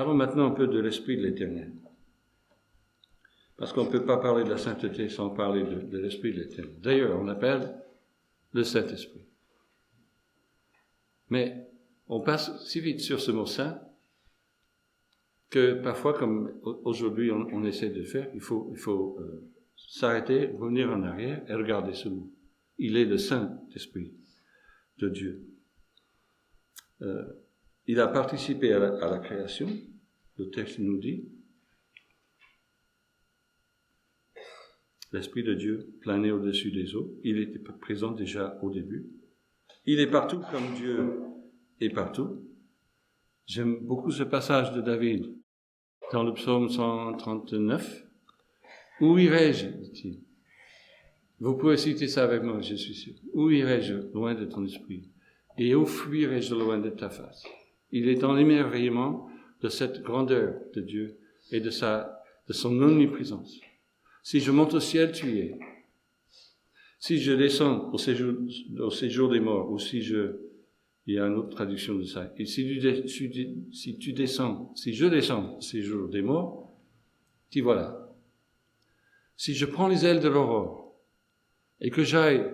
Parlons maintenant un peu de l'Esprit de l'Éternel. Parce qu'on ne peut pas parler de la sainteté sans parler de l'Esprit de l'Éternel. D'ailleurs, on l'appelle le Saint-Esprit. Mais on passe si vite sur ce mot saint que parfois, comme aujourd'hui on essaie de faire, il faut s'arrêter, revenir en arrière et regarder ce mot. Il est le Saint-Esprit de Dieu. Il a participé à la création, le texte nous dit. L'Esprit de Dieu planait au-dessus des eaux. Il était présent déjà au début. Il est partout comme Dieu est partout. J'aime beaucoup ce passage de David dans le psaume 139. Où irai-je, dit-il? Vous pouvez citer ça avec moi, je suis sûr. Où irai-je loin de ton esprit? Et où fuirai-je loin de ta face? Il est en émerveillement de cette grandeur de Dieu et de son omniprésence. Si je monte au ciel, tu y es. Si je descends au séjour des morts, ou il y a une autre traduction de ça. Et si je descends au séjour des morts, t'y voilà. Si je prends les ailes de l'aurore, et que j'aille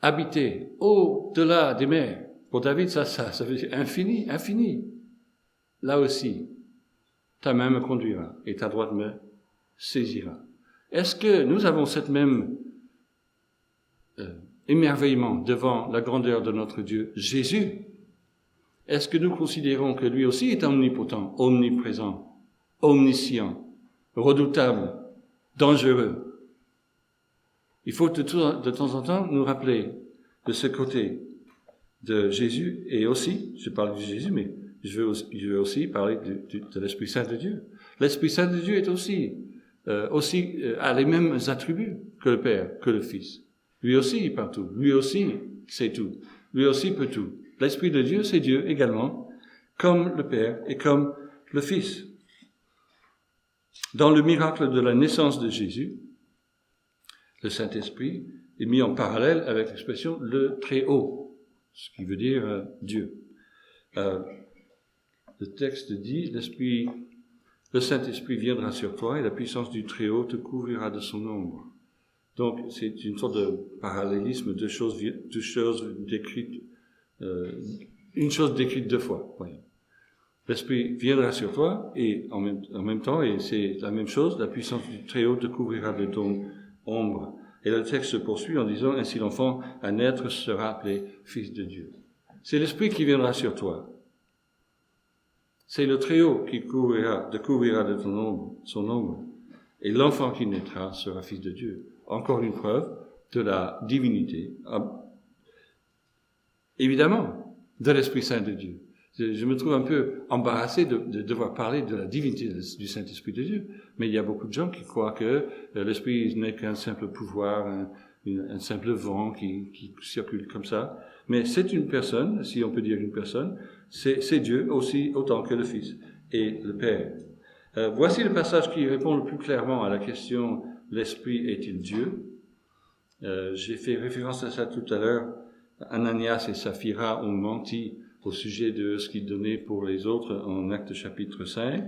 habiter au-delà des mers, pour David, ça veut dire infini, infini. Là aussi, ta main me conduira, et ta droite me saisira. Est-ce que nous avons cette même émerveillement devant la grandeur de notre Dieu, Jésus? Est-ce que nous considérons que lui aussi est omnipotent, omniprésent, omniscient, redoutable, dangereux? Il faut de temps en temps nous rappeler de ce côté de Jésus, et aussi, je parle de Jésus, mais je veux aussi parler de l'Esprit Saint de Dieu. L'Esprit Saint de Dieu est aussi a les mêmes attributs que le Père, que le Fils. Lui aussi est partout. Lui aussi sait tout. Lui aussi peut tout. L'Esprit de Dieu, c'est Dieu également, comme le Père et comme le Fils. Dans le miracle de la naissance de Jésus, le Saint-Esprit est mis en parallèle avec l'expression « le Très-Haut », ce qui veut dire Dieu. Le texte dit « Le Saint-Esprit viendra sur toi et la puissance du Très-Haut te couvrira de son ombre. » Donc, c'est une sorte de parallélisme, deux choses décrites, une chose décrite deux fois. Voyons. L'Esprit viendra sur toi et en même temps, et c'est la même chose, la puissance du Très-Haut te couvrira de ton ombre. Et le texte se poursuit en disant, ainsi l'enfant à naître sera appelé Fils de Dieu. C'est l'Esprit qui viendra sur toi. C'est le Très-Haut qui couvrira de son ombre. Et l'enfant qui naîtra sera Fils de Dieu. Encore une preuve de la divinité, évidemment, de l'Esprit Saint de Dieu. Je me trouve un peu embarrassé de devoir parler de la divinité du Saint-Esprit de Dieu, mais il y a beaucoup de gens qui croient que l'Esprit n'est qu'un simple pouvoir, un simple vent qui circule comme ça. Mais c'est une personne, si on peut dire une personne, c'est Dieu aussi autant que le Fils et le Père. Voici le passage qui répond le plus clairement à la question « L'Esprit est-il Dieu ?» J'ai fait référence à ça tout à l'heure. Ananias et Saphira ont menti au sujet de ce qu'ils donnaient pour les autres en Actes chapitre 5.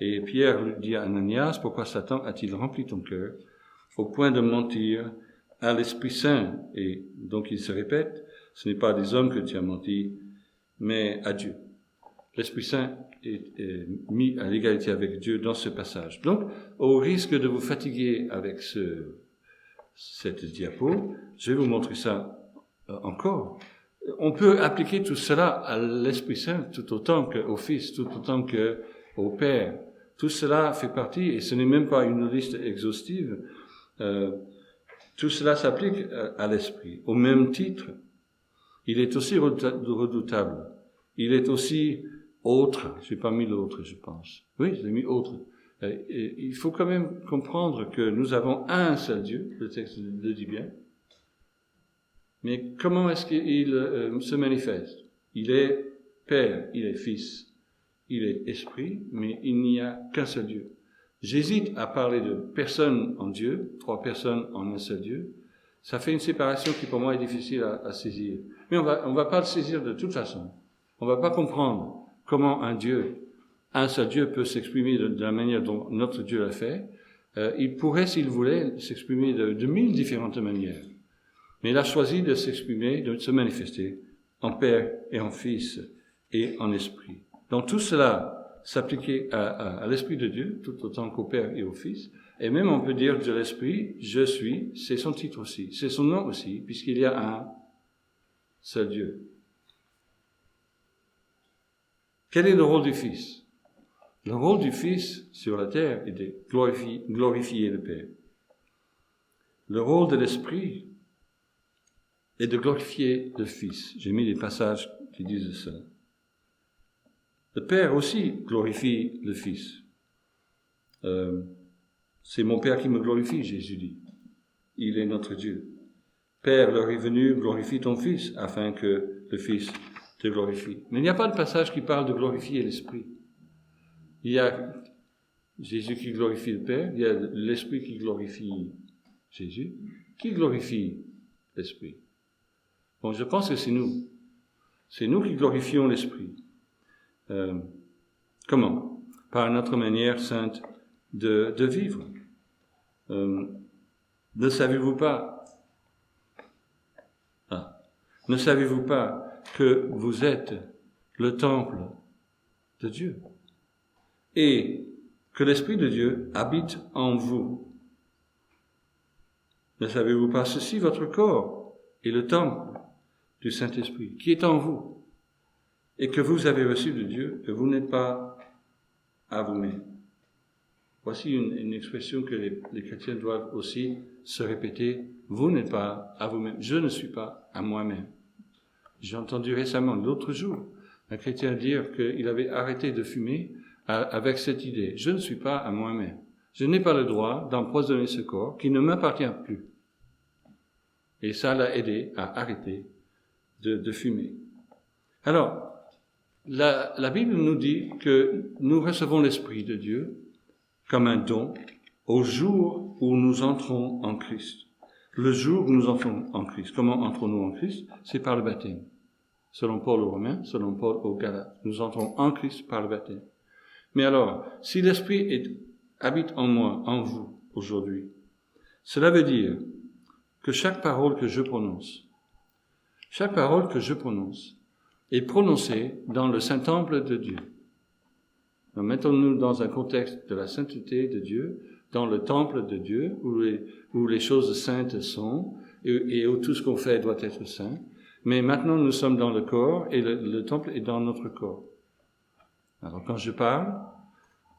Et Pierre dit à Ananias, « Pourquoi Satan a-t-il rempli ton cœur au point de mentir à l'Esprit Saint ?» Et donc il se répète, « Ce n'est pas à des hommes que tu as menti, mais à Dieu. » L'Esprit Saint est mis à l'égalité avec Dieu dans ce passage. Donc, au risque de vous fatiguer avec cette diapo, je vais vous montrer ça encore. On peut appliquer tout cela à l'Esprit Saint tout autant qu'au Fils, tout autant qu'au Père. Tout cela fait partie, et ce n'est même pas une liste exhaustive, tout cela s'applique à l'Esprit. Au même titre, il est aussi redoutable. Il est aussi autre. J'ai pas mis l'autre, je pense. Oui, j'ai mis autre. Il faut quand même comprendre que nous avons un seul Dieu, le texte le dit bien. Mais comment est-ce qu'il se manifeste? Il est Père, il est Fils, il est Esprit, mais il n'y a qu'un seul Dieu. J'hésite à parler de personnes en Dieu, trois personnes en un seul Dieu. Ça fait une séparation qui pour moi est difficile à saisir. Mais on va pas le saisir de toute façon. On va pas comprendre comment un Dieu un seul Dieu peut s'exprimer de la manière dont notre Dieu l'a fait, il pourrait, s'il voulait, s'exprimer de 1000 différentes manières. Mais il a choisi de s'exprimer, de se manifester en Père et en Fils et en Esprit. Donc tout cela s'appliquait à l'Esprit de Dieu, tout autant qu'au Père et au Fils. Et même on peut dire de l'Esprit, je suis, c'est son titre aussi, c'est son nom aussi, puisqu'il y a un seul Dieu. Quel est le rôle du Fils? Le rôle du Fils sur la terre est de glorifier le Père. Le rôle de l'Esprit est de glorifier le Fils. J'ai mis des passages qui disent ça. Le Père aussi glorifie le Fils. C'est mon Père qui me glorifie, Jésus dit. Il est notre Dieu. Père, l'heure est venue, glorifie ton Fils, afin que le Fils te glorifie. Mais il n'y a pas de passage qui parle de glorifier l'Esprit. Il y a Jésus qui glorifie le Père, il y a l'Esprit qui glorifie Jésus. Qui glorifie l'Esprit? Bon, je pense que c'est nous. C'est nous qui glorifions l'Esprit. Comment? Par notre manière sainte de vivre. Ne savez-vous pas que vous êtes le temple de Dieu et que l'Esprit de Dieu habite en vous? Ne savez-vous pas ceci? Votre corps est le temple du Saint-Esprit qui est en vous et que vous avez reçu de Dieu, que vous n'êtes pas à vous-même. Voici une expression que les chrétiens doivent aussi se répéter. Vous n'êtes pas à vous-même. Je ne suis pas à moi-même. J'ai entendu récemment, l'autre jour, un chrétien dire qu'il avait arrêté de fumer avec cette idée. Je ne suis pas à moi-même. Je n'ai pas le droit d'empoisonner ce corps qui ne m'appartient plus. Et ça l'a aidé à arrêter de fumer. Alors, la Bible nous dit que nous recevons l'Esprit de Dieu comme un don au jour où nous entrons en Christ. Le jour où nous entrons en Christ. Comment entrons-nous en Christ? C'est par le baptême. Selon Paul aux Romains, selon Paul aux Galates. Nous entrons en Christ par le baptême. Mais alors, si l'Esprit habite en moi, en vous, aujourd'hui, cela veut dire que chaque parole que je prononce est prononcée dans le Saint-Temple de Dieu. Donc, mettons-nous dans un contexte de la sainteté de Dieu, dans le temple de Dieu, où les choses saintes sont, et où tout ce qu'on fait doit être saint. Mais maintenant, nous sommes dans le corps, et le temple est dans notre corps. Alors, quand je parle,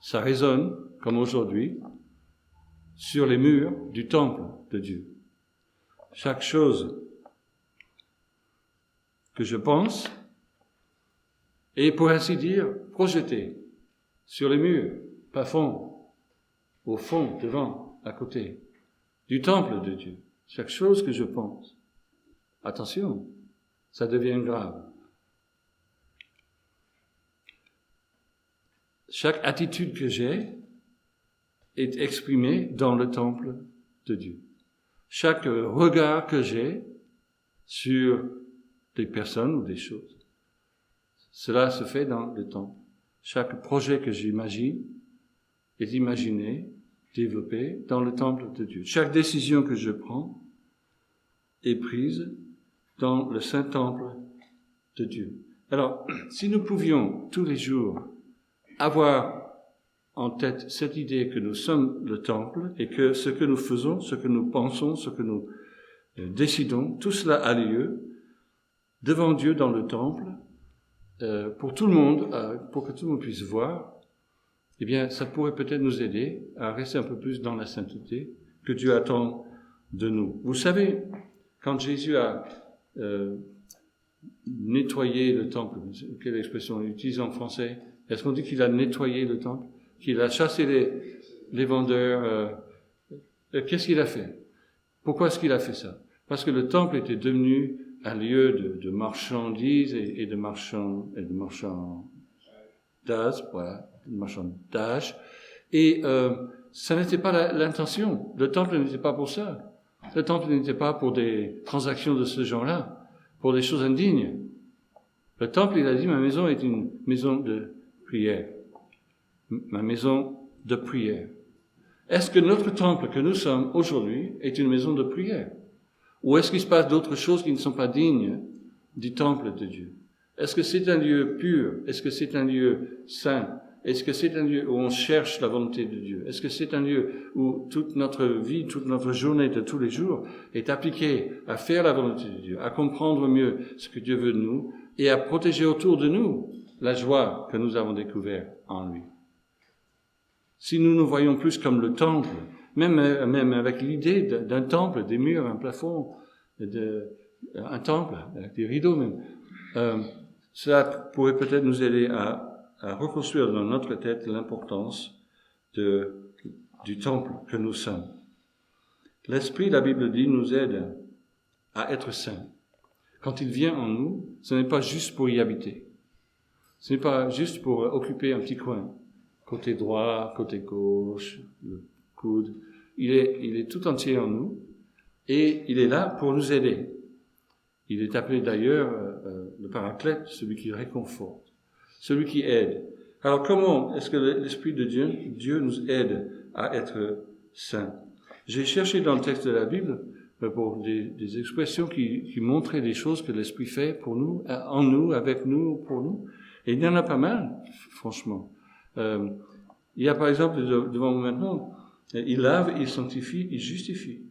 ça résonne, comme aujourd'hui, sur les murs du temple de Dieu. Chaque chose que je pense est, pour ainsi dire, projetée sur les murs, pas fond, au fond, devant, à côté, du temple de Dieu. Chaque chose que je pense. Attention, ça devient grave. Chaque attitude que j'ai est exprimée dans le temple de Dieu. Chaque regard que j'ai sur des personnes ou des choses, cela se fait dans le temple. Chaque projet que j'imagine est imaginé, développé dans le temple de Dieu. Chaque décision que je prends est prise dans le saint temple de Dieu. Alors, si nous pouvions tous les jours avoir en tête cette idée que nous sommes le temple et que ce que nous faisons, ce que nous pensons, ce que nous décidons, tout cela a lieu devant Dieu dans le temple, pour tout le monde, pour que tout le monde puisse voir, eh bien, ça pourrait peut-être nous aider à rester un peu plus dans la sainteté que Dieu attend de nous. Vous savez, quand Jésus a nettoyé le temple, quelle expression on utilise en français? Est-ce qu'on dit qu'il a nettoyé le temple? Qu'il a chassé les vendeurs? Qu'est-ce qu'il a fait? Pourquoi est-ce qu'il a fait ça? Parce que le temple était devenu un lieu de marchandises et de marchandages, voilà, de marchandage. Et ça n'était pas l'intention. Le temple n'était pas pour ça. Le temple n'était pas pour des transactions de ce genre-là, pour des choses indignes. Le temple, il a dit, ma maison est une maison de prière. ma maison de prière. Est-ce que notre temple que nous sommes aujourd'hui est une maison de prière? Ou est-ce qu'il se passe d'autres choses qui ne sont pas dignes du temple de Dieu? Est-ce que c'est un lieu pur? Est-ce que c'est un lieu saint? Est-ce que c'est un lieu où on cherche la volonté de Dieu? Est-ce que c'est un lieu où toute notre vie, toute notre journée de tous les jours est appliquée à faire la volonté de Dieu, à comprendre mieux ce que Dieu veut de nous et à protéger autour de nous la joie que nous avons découverte en lui? Si nous nous voyons plus comme le temple, même avec l'idée d'un temple, des murs, un plafond, un temple, avec des rideaux même, cela pourrait peut-être nous aider à reconstruire dans notre tête l'importance du temple que nous sommes. L'Esprit, la Bible dit, nous aide à être saints. Quand il vient en nous, ce n'est pas juste pour y habiter. Ce n'est pas juste pour occuper un petit coin. Côté droit, côté gauche, le coude. Il est tout entier en nous et il est là pour nous aider. Il est appelé d'ailleurs le Paraclète, celui qui réconforte, celui qui aide. Alors comment est-ce que l'Esprit de Dieu nous aide à être saints? J'ai cherché dans le texte de la Bible pour des expressions qui montraient des choses que l'Esprit fait pour nous, en nous, avec nous, pour nous. Et il y en a pas mal, franchement. Il y a par exemple devant vous maintenant, il lave, il sanctifie, il justifie.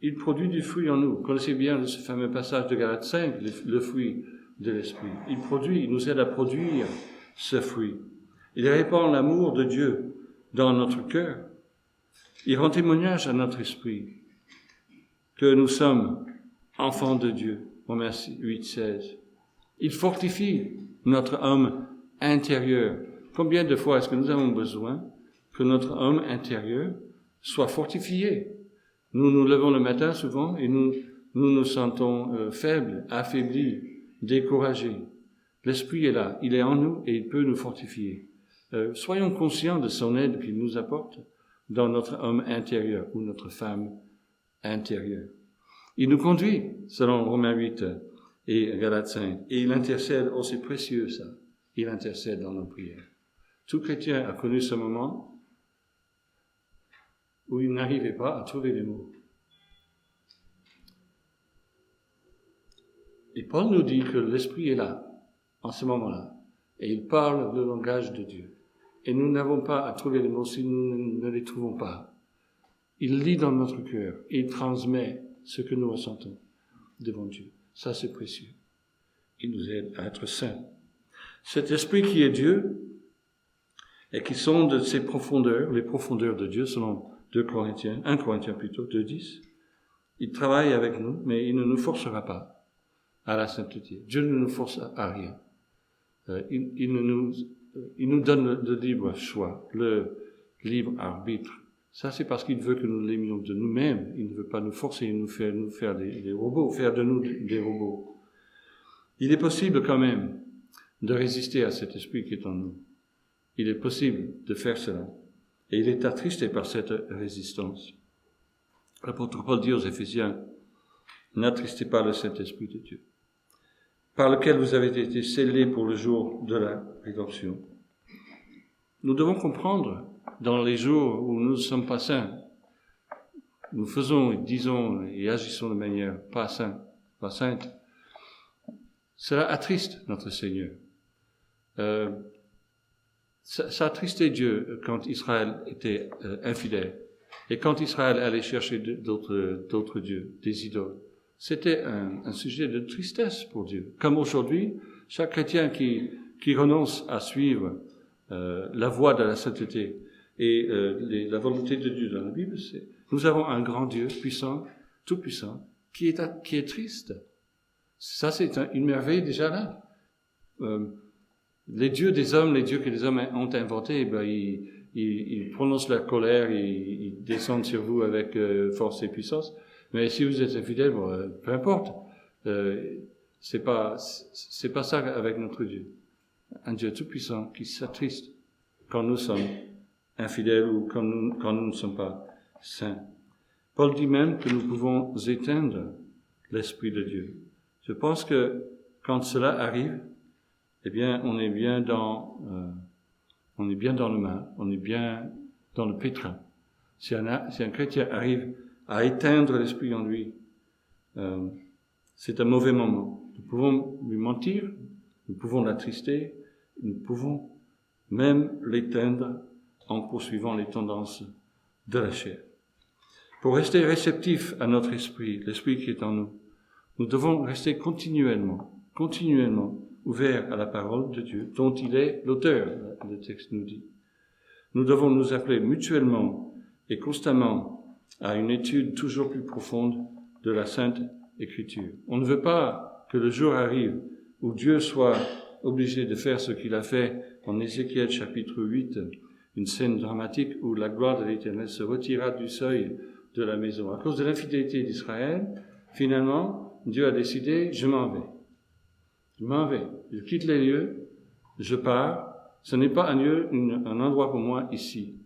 Il produit du fruit en nous. Vous connaissez bien ce fameux passage de Galates 5, le fruit de l'Esprit. Il nous aide à produire ce fruit. Il répand l'amour de Dieu dans notre cœur. Il rend témoignage à notre esprit que nous sommes enfants de Dieu. Romains 8:16. Il fortifie notre homme intérieur. Combien de fois est-ce que nous avons besoin que notre homme intérieur soit fortifié? Nous nous levons le matin souvent et nous nous sentons faibles, affaiblis, découragés. L'Esprit est là, il est en nous et il peut nous fortifier. Soyons conscients de son aide qu'il nous apporte dans notre homme intérieur ou notre femme intérieure. Il nous conduit, selon Romains 8 et Galates 5, et il intercède, oh c'est précieux ça, il intercède dans nos prières. Tout chrétien a connu ce moment où il n'arrivait pas à trouver les mots. Et Paul nous dit que l'Esprit est là, en ce moment-là, et il parle le langage de Dieu. Et nous n'avons pas à trouver les mots si nous ne les trouvons pas. Il lit dans notre cœur, et il transmet ce que nous ressentons devant Dieu. Ça, c'est précieux. Il nous aide à être saints. Cet Esprit qui est Dieu, et qui sonde ses profondeurs, les profondeurs de Dieu, selon 1 Corinthiens 2:10, il travaille avec nous, mais il ne nous forcera pas à la sainteté. Dieu ne nous force à rien. Il nous donne le libre choix, le libre arbitre. Ça, c'est parce qu'il veut que nous l'aimions de nous-mêmes. Il ne veut pas nous forcer, nous faire des robots, faire de nous des robots. Il est possible quand même de résister à cet esprit qui est en nous. Il est possible de faire cela. Et il est attristé par cette résistance. L'apôtre Paul dit aux Éphésiens, « N'attristez pas le Saint-Esprit de Dieu, par lequel vous avez été scellés pour le jour de la rédemption. » Nous devons comprendre, dans les jours où nous ne sommes pas saints, nous faisons, disons et agissons de manière pas sainte, cela attriste notre Seigneur. Ça attristait Dieu quand Israël était infidèle et quand Israël allait chercher d'autres dieux, des idoles. C'était un sujet de tristesse pour Dieu. Comme aujourd'hui, chaque chrétien qui renonce à suivre la voie de la sainteté et la volonté de Dieu dans la Bible, nous avons un grand Dieu puissant, tout puissant, qui est triste. Ça, c'est une merveille déjà là. Les dieux des hommes, les dieux que les hommes ont inventés, ils prononcent leur colère, ils descendent sur vous avec force et puissance. Mais si vous êtes infidèle, peu importe. C'est pas ça avec notre Dieu. Un Dieu tout puissant qui s'attriste quand nous sommes infidèles ou quand nous ne sommes pas saints. Paul dit même que nous pouvons éteindre l'Esprit de Dieu. Je pense que quand cela arrive, eh bien, on est bien dans on est bien dans le mal, on est bien dans le pétrin. Si un chrétien arrive à éteindre l'esprit en lui, c'est un mauvais moment. Nous pouvons lui mentir, nous pouvons l'attrister, nous pouvons même l'éteindre en poursuivant les tendances de la chair. Pour rester réceptifs à notre esprit, l'esprit qui est en nous, nous devons rester continuellement ouverts à la parole de Dieu, dont il est l'auteur, le texte nous dit. Nous devons nous appeler mutuellement et constamment à une étude toujours plus profonde de la Sainte Écriture. On ne veut pas que le jour arrive où Dieu soit obligé de faire ce qu'il a fait en Ézéchiel chapitre 8, une scène dramatique où la gloire de l'Éternel se retira du seuil de la maison. À cause de l'infidélité d'Israël, finalement, Dieu a décidé, je m'en vais, je quitte les lieux, je pars, ce n'est pas un endroit pour moi ici.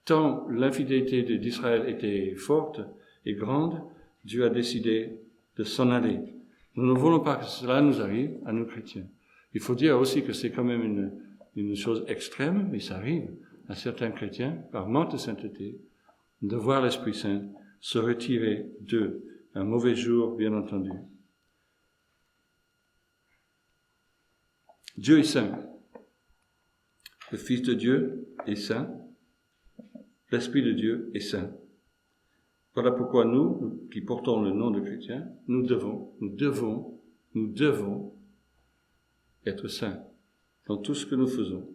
Tant l'infidélité d'Israël était forte et grande, Dieu a décidé de s'en aller. Nous ne voulons pas que cela nous arrive à nous chrétiens. Il faut dire aussi que c'est quand même une chose extrême, mais ça arrive à certains chrétiens, par manque de sainteté, de voir l'Esprit Saint se retirer d'eux. Un mauvais jour, bien entendu. Dieu est saint. Le Fils de Dieu est saint. L'Esprit de Dieu est saint. Voilà pourquoi nous, qui portons le nom de chrétiens, nous devons être saints dans tout ce que nous faisons.